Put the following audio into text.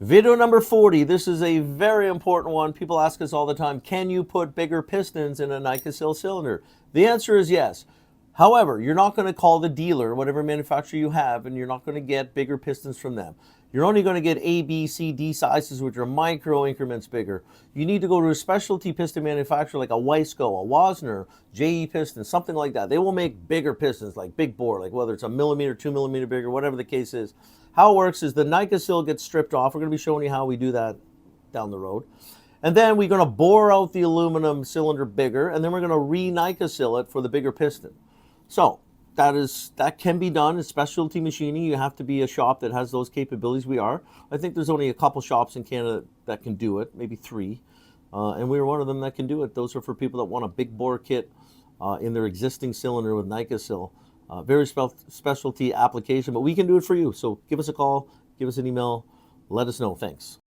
Video number 40. This is a very important one. People ask us all the time, can you put bigger pistons in a Nikasil cylinder? The answer is yes. However, you're not going to call the dealer, whatever manufacturer you have, and you're not going to get bigger pistons from them. You're only going to get A, B, C, D sizes, which are micro increments bigger. You need to go to a specialty piston manufacturer like a Weisco, a Wasner, JE Piston, something like that. They will make bigger pistons, like big bore, like whether it's a millimeter, 2 millimeter bigger, whatever the case is. How it works is the Nikasil gets stripped off. We're going to be showing you how we do that down the road. And then we're going to bore out the aluminum cylinder bigger, and then we're going to re-Nikasil it for the bigger piston. So that can be done. It's specialty machining. You have to be a shop that has those capabilities. We are. I think there's only a couple shops in Canada that can do it, maybe 3. And we're one of them that can do it. Those are for people that want a big bore kit in their existing cylinder with Nikasil. Very specialty application, but we can do it for you. So give us a call, give us an email, let us know. Thanks.